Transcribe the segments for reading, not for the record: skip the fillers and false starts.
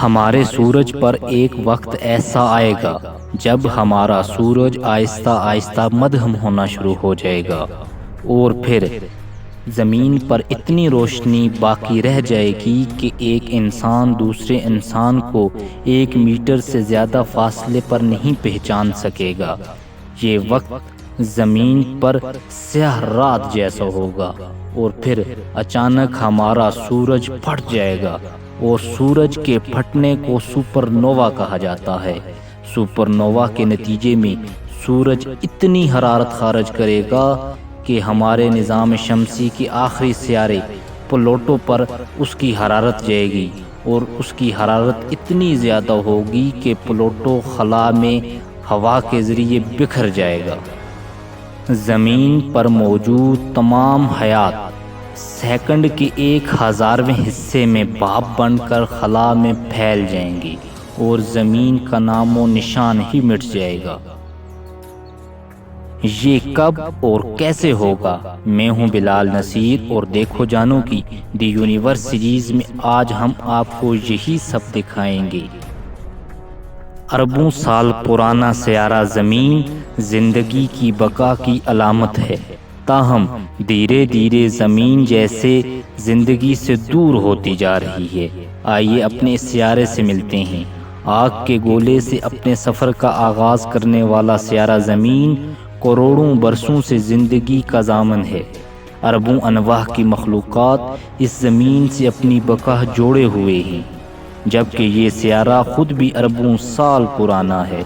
ہمارے سورج پر ایک وقت ایسا آئے گا جب ہمارا سورج آہستہ آہستہ مدھم ہونا شروع ہو جائے گا، اور پھر زمین پر اتنی روشنی باقی رہ جائے گی کہ ایک انسان دوسرے انسان کو 1 میٹر سے زیادہ فاصلے پر نہیں پہچان سکے گا۔ یہ وقت زمین پر سیاہ رات جیسا ہوگا، اور پھر اچانک ہمارا سورج پھٹ جائے گا، اور سورج کے پھٹنے کو سپر نووا کہا جاتا ہے۔ سپر نووا کے نتیجے میں سورج اتنی حرارت خارج کرے گا کہ ہمارے نظام شمسی کے آخری سیارے پلوٹو پر اس کی حرارت جائے گی، اور اس کی حرارت اتنی زیادہ ہوگی کہ پلوٹو خلا میں ہوا کے ذریعے بکھر جائے گا۔ زمین پر موجود تمام حیات سیکنڈ کے 1,000ویں حصے میں بھاپ بن کر خلا میں پھیل جائیں گی، اور زمین کا نام و نشان ہی مٹ جائے گا۔ یہ کب اور کیسے ہوگا؟ میں ہوں بلال نصیر، اور دیکھو جانو کی دی یونیورس سیریز میں آج ہم آپ کو یہی سب دکھائیں گے۔ اربوں سال پرانا سیارہ زمین زندگی کی بقا کی علامت ہے، تاہم دھیرے دھیرے زمین جیسے زندگی سے دور ہوتی جا رہی ہے۔ آئیے اپنے اس سیارے سے ملتے ہیں۔ آگ کے گولے سے اپنے سفر کا آغاز کرنے والا سیارہ زمین کروڑوں برسوں سے زندگی کا ضامن ہے۔ اربوں انواع کی مخلوقات اس زمین سے اپنی بقا جوڑے ہوئے ہیں، جبکہ یہ سیارہ خود بھی اربوں سال پرانا ہے،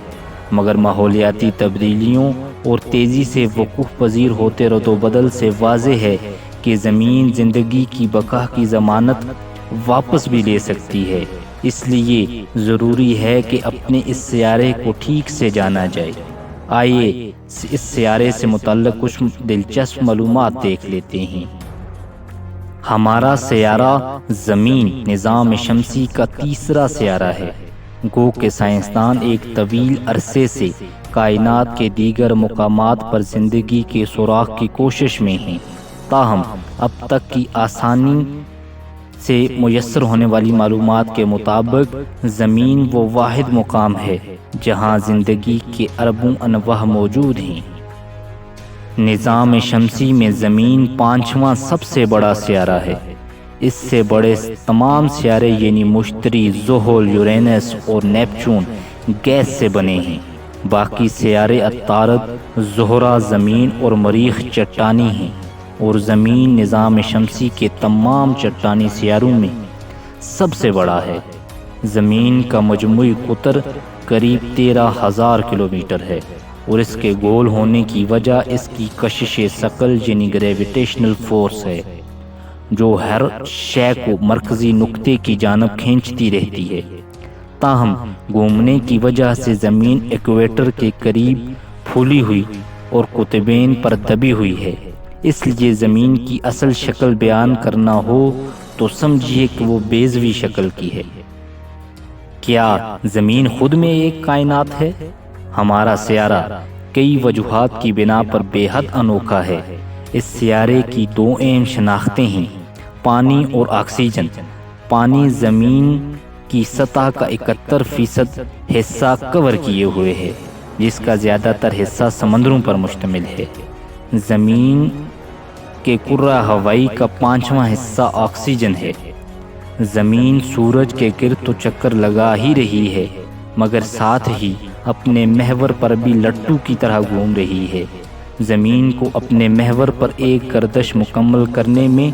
مگر ماحولیاتی تبدیلیوں اور تیزی سے وقوع پذیر ہوتے رد و بدل سے واضح ہے کہ زمین زندگی کی بقا کی ضمانت واپس بھی لے سکتی ہے۔ اس لیے ضروری ہے کہ اپنے اس سیارے کو ٹھیک سے جانا جائے۔ آئیے اس سیارے سے متعلق کچھ دلچسپ معلومات دیکھ لیتے ہیں۔ ہمارا سیارہ زمین نظام شمسی کا تیسرا سیارہ ہے، گو کہ سائنسدان ایک طویل عرصے سے کائنات کے دیگر مقامات پر زندگی کے سراغ کی کوشش میں ہیں، تاہم اب تک کی آسانی سے میسر ہونے والی معلومات کے مطابق زمین وہ واحد مقام ہے جہاں زندگی کے اربوں انواع موجود ہیں۔ نظام شمسی میں زمین 5واں سب سے بڑا سیارہ ہے۔ اس سے بڑے تمام سیارے یعنی مشتری، زحل، یورینس اور نیپچون گیس سے بنے ہیں۔ باقی سیارے عطارد، زہرہ، زمین اور مریخ چٹانی ہیں، اور زمین نظام شمسی کے تمام چٹانی سیاروں میں سب سے بڑا ہے۔ زمین کا مجموعی قطر قریب 13,000 کلومیٹر ہے، اور اس کے گول ہونے کی وجہ اس کی کشش ثقل یعنی گریویٹیشنل فورس ہے، جو ہر شے کو مرکزی نقطے کی جانب کھینچتی رہتی ہے۔ تاہم گھومنے کی وجہ سے زمین ایکویٹر کے قریب پھولی ہوئی اور قطبین پر دبی ہوئی ہے۔ اس لیے زمین کی اصل شکل بیان کرنا ہو تو سمجھیے کہ وہ بیضوی شکل کی ہے۔ کیا زمین خود میں ایک کائنات ہے؟ ہمارا سیارہ کئی وجوہات کی بنا پر بے حد انوکھا ہے۔ اس سیارے کی 2 اہم شناختیں ہیں: پانی اور آکسیجن۔ پانی زمین کی سطح کا 71% حصہ کور کیے ہوئے ہے، جس کا زیادہ تر حصہ سمندروں پر مشتمل ہے۔ زمین کے کرہ ہوائی کا 5واں حصہ آکسیجن ہے۔ زمین سورج کے گرد تو چکر لگا ہی رہی ہے، مگر ساتھ ہی اپنے محور پر بھی لٹو کی طرح گھوم رہی ہے۔ زمین کو اپنے محور پر ایک گردش مکمل کرنے میں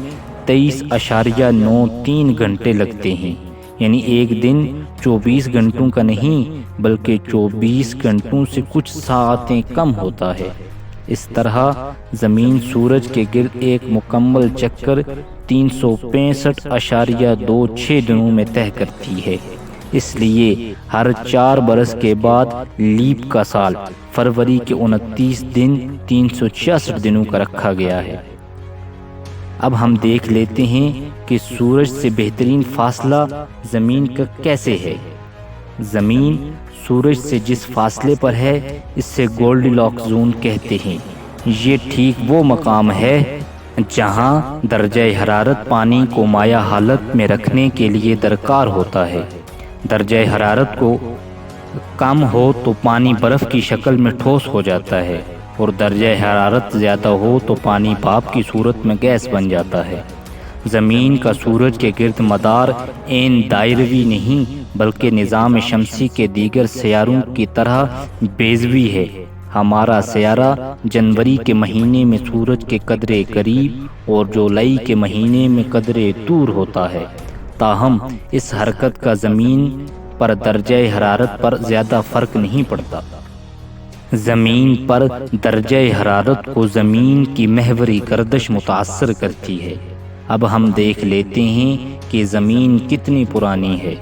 23.93 گھنٹے لگتے ہیں، یعنی ایک دن 24 گھنٹوں کا نہیں بلکہ 24 گھنٹوں سے کچھ ساعتیں کم ہوتا ہے۔ اس طرح زمین سورج کے گرد ایک مکمل چکر 365.26 دنوں میں طے کرتی ہے۔ اس لیے ہر 4 برس کے بعد لیپ کا سال فروری کے 29 دن 366 دنوں کا رکھا گیا ہے۔ اب ہم دیکھ لیتے ہیں کہ سورج سے بہترین فاصلہ زمین کا کیسے ہے۔ زمین سورج سے جس فاصلے پر ہے اس سے گولڈی لاک زون کہتے ہیں۔ یہ ٹھیک وہ مقام ہے جہاں درجہ حرارت پانی کو مائع حالت میں رکھنے کے لیے درکار ہوتا ہے۔ درجہ حرارت کو کم ہو تو پانی برف کی شکل میں ٹھوس ہو جاتا ہے، اور درجہ حرارت زیادہ ہو تو پانی بھاپ کی صورت میں گیس بن جاتا ہے۔ زمین کا سورج کے گرد مدار عین دائروی نہیں بلکہ نظام شمسی کے دیگر سیاروں کی طرح بیضوی ہے۔ ہمارا سیارہ جنوری کے مہینے میں سورج کے قدرے قریب اور جولائی کے مہینے میں قدرے دور ہوتا ہے، تاہم اس حرکت کا زمین پر درجہ حرارت پر زیادہ فرق نہیں پڑتا۔ زمین پر درجہ حرارت کو زمین کی محوری گردش متاثر کرتی ہے۔ اب ہم دیکھ لیتے ہیں کہ زمین کتنی پرانی ہے۔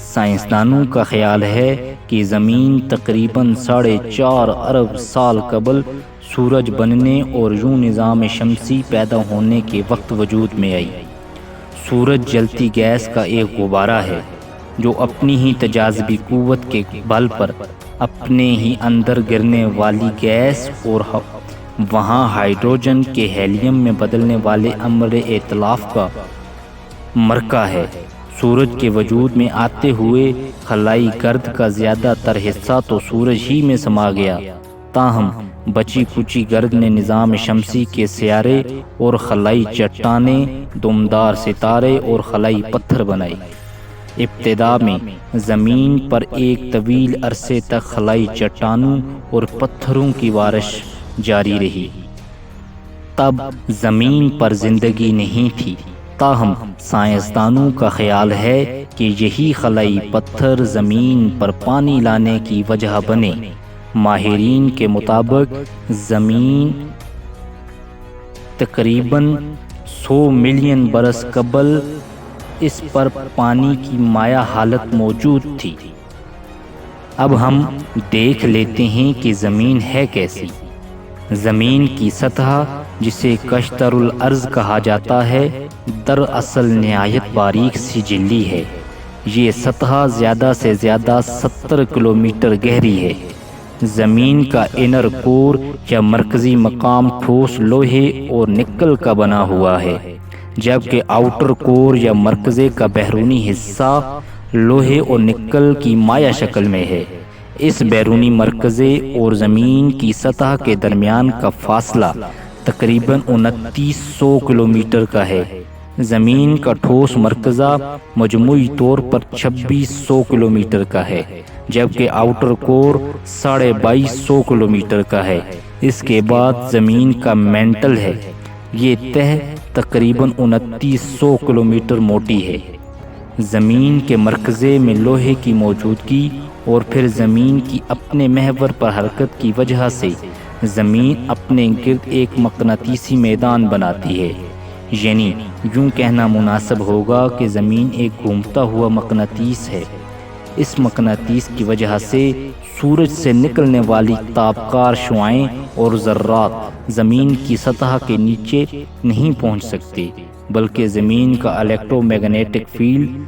سائنسدانوں کا خیال ہے کہ زمین تقریباً 4.5 ارب سال قبل سورج بننے اور یوں نظام شمسی پیدا ہونے کے وقت وجود میں آئی۔ سورج جلتی گیس کا ایک غبارہ ہے جو اپنی ہی تجاذبی قوت کے بل پر اپنے ہی اندر گرنے والی گیس اور وہاں ہائیڈروجن کے ہیلیم میں بدلنے والے امر ائتلاف کا مرکہ ہے۔ سورج کے وجود میں آتے ہوئے خلائی گرد کا زیادہ تر حصہ تو سورج ہی میں سما گیا، تاہم بچی کچی گرد نے نظام شمسی کے سیارے اور خلائی چٹانیں، دمدار ستارے اور خلائی پتھر بنائی۔ ابتدا میں زمین پر ایک طویل عرصے تک خلائی چٹانوں اور پتھروں کی بارش جاری رہی۔ تب زمین پر زندگی نہیں تھی، تاہم سائنسدانوں کا خیال ہے کہ یہی خلائی پتھر زمین پر پانی لانے کی وجہ بنے۔ ماہرین کے مطابق زمین تقریباً 100 ملین برس قبل اس پر پانی کی مائع حالت موجود تھی۔ اب ہم دیکھ لیتے ہیں کہ زمین ہے کیسی۔ زمین کی سطح، جسے قشطر الارض کہا جاتا ہے، دراصل نہایت باریک سی جھلی ہے۔ یہ سطح زیادہ سے زیادہ 70 کلومیٹر گہری ہے۔ زمین کا انر کور یا مرکزی مقام ٹھوس لوہے اور نکل کا بنا ہوا ہے، جبکہ آؤٹر کور یا مرکزے کا بیرونی حصہ لوہے اور نکل کی مائع شکل میں ہے۔ اس بیرونی مرکزے اور زمین کی سطح کے درمیان کا فاصلہ تقریباً 2900 کلومیٹر کا ہے۔ زمین کا ٹھوس مرکزہ مجموعی طور پر 2600 کلومیٹر کا ہے، جبکہ آؤٹر کور 2250 کلومیٹر کا ہے۔ اس کے بعد زمین کا مینٹل ہے۔ یہ تہ تقریباً 2900 کلومیٹر موٹی ہے۔ زمین کے مرکزے میں لوہے کی موجودگی اور پھر زمین کی اپنے محور پر حرکت کی وجہ سے زمین اپنے گرد ایک مقناطیسی میدان بناتی ہے۔ یعنی یوں کہنا مناسب ہوگا کہ زمین ایک گھومتا ہوا مقناطیس ہے۔ اس مقناطیس کی وجہ سے سورج سے نکلنے والی تابکار شعاعیں اور ذرات زمین کی سطح کے نیچے نہیں پہنچ سکتے، بلکہ زمین کا الیکٹرو میگنیٹک فیلڈ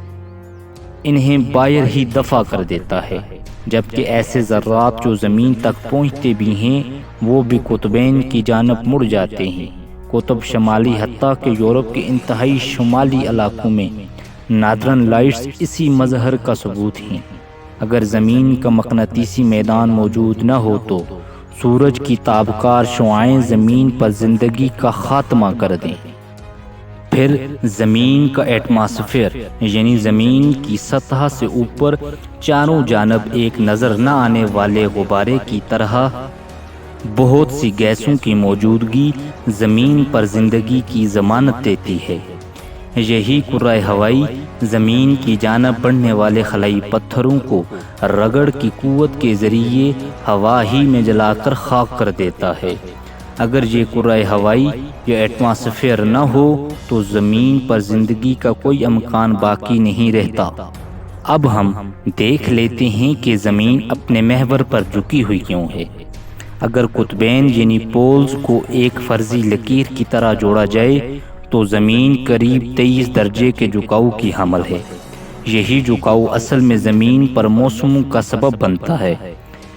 انہیں باہر ہی دفع کر دیتا ہے۔ جبکہ ایسے ذرات جو زمین تک پہنچتے بھی ہیں وہ بھی قطبین کی جانب مڑ جاتے ہیں۔ قطب شمالی حتیٰ کہ یورپ کے انتہائی شمالی علاقوں میں نادرن لائٹس اسی مظہر کا ثبوت ہیں۔ اگر زمین کا مقناطیسی میدان موجود نہ ہو تو سورج کی تابکار شعاعیں زمین پر زندگی کا خاتمہ کر دیں۔ پھر زمین کا ایٹماسفیئر یعنی زمین کی سطح سے اوپر چاروں جانب ایک نظر نہ آنے والے غبارے کی طرح بہت سی گیسوں کی موجودگی زمین پر زندگی کی ضمانت دیتی ہے۔ یہی کرۂ ہوائی زمین کی جانب بڑھنے والے خلائی پتھروں کو رگڑ کی قوت کے ذریعے ہوا ہی میں جلا کر خاک کر دیتا ہے۔ اگر یہ کرۂ ہوائی یا ایٹماسفیئر نہ ہو تو زمین پر زندگی کا کوئی امکان باقی نہیں رہتا۔ اب ہم دیکھ لیتے ہیں کہ زمین اپنے محور پر جھکی ہوئی کیوں ہے۔ اگر قطبین یعنی پولز کو ایک فرضی لکیر کی طرح جوڑا جائے تو زمین قریب 23 درجے کے جھکاؤ کی حامل ہے۔ یہی جھکاؤ اصل میں زمین پر موسموں کا سبب بنتا ہے۔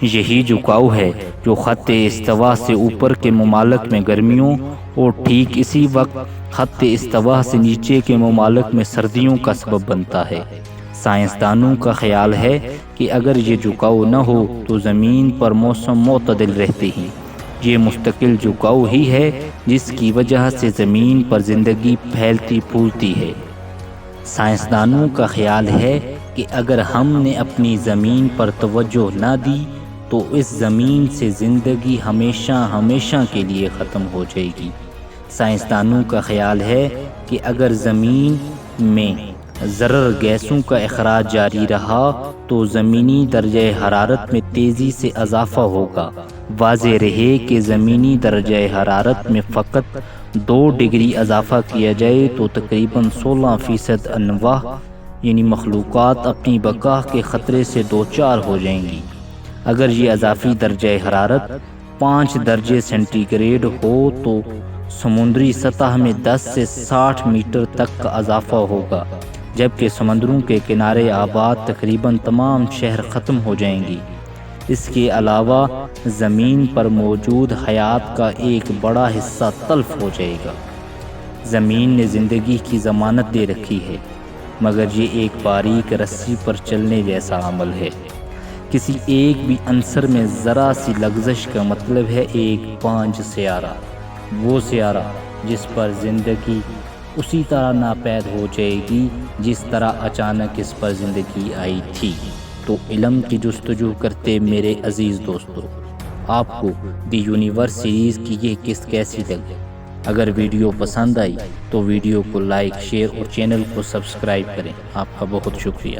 یہی جھکاؤ ہے جو خط استوا سے اوپر کے ممالک میں گرمیوں اور ٹھیک اسی وقت خط استوا سے نیچے کے ممالک میں سردیوں کا سبب بنتا ہے۔ سائنسدانوں کا خیال ہے کہ اگر یہ جھکاؤ نہ ہو تو زمین پر موسم معتدل رہتے ہیں۔ یہ مستقل جھکاؤ ہی ہے جس کی وجہ سے زمین پر زندگی پھیلتی پھولتی ہے۔ سائنسدانوں کا خیال ہے کہ اگر ہم نے اپنی زمین پر توجہ نہ دی تو اس زمین سے زندگی ہمیشہ کے لیے ختم ہو جائے گی۔ سائنسدانوں کا خیال ہے کہ اگر زمین میں ضرر گیسوں کا اخراج جاری رہا تو زمینی درجہ حرارت میں تیزی سے اضافہ ہوگا۔ واضح رہے کہ زمینی درجہ حرارت میں فقط 2 ڈگری اضافہ کیا جائے تو تقریباً 16% انواع یعنی مخلوقات اپنی بقا کے خطرے سے دوچار ہو جائیں گی۔ اگر یہ اضافی درجہ حرارت 5 درجے سینٹی گریڈ ہو تو سمندری سطح میں 10 سے 60 میٹر تک کا اضافہ ہوگا، جبکہ سمندروں کے کنارے آباد تقریباً تمام شہر ختم ہو جائیں گی۔ اس کے علاوہ زمین پر موجود حیات کا ایک بڑا حصہ تلف ہو جائے گا۔ زمین نے زندگی کی ضمانت دے رکھی ہے، مگر یہ ایک باریک رسی پر چلنے جیسا عمل ہے۔ کسی ایک بھی عنصر میں ذرا سی لغزش کا مطلب ہے ایک پانچ سیارہ، وہ سیارہ جس پر زندگی اسی طرح ناپید ہو جائے گی جس طرح اچانک اس پر زندگی آئی تھی۔ تو علم کی جستجو کرتے میرے عزیز دوستو، آپ کو دی یونیورس سیریز کی یہ قسط کیسی لگی؟ اگر ویڈیو پسند آئی تو ویڈیو کو لائک، شیئر اور چینل کو سبسکرائب کریں۔ آپ کا بہت شکریہ۔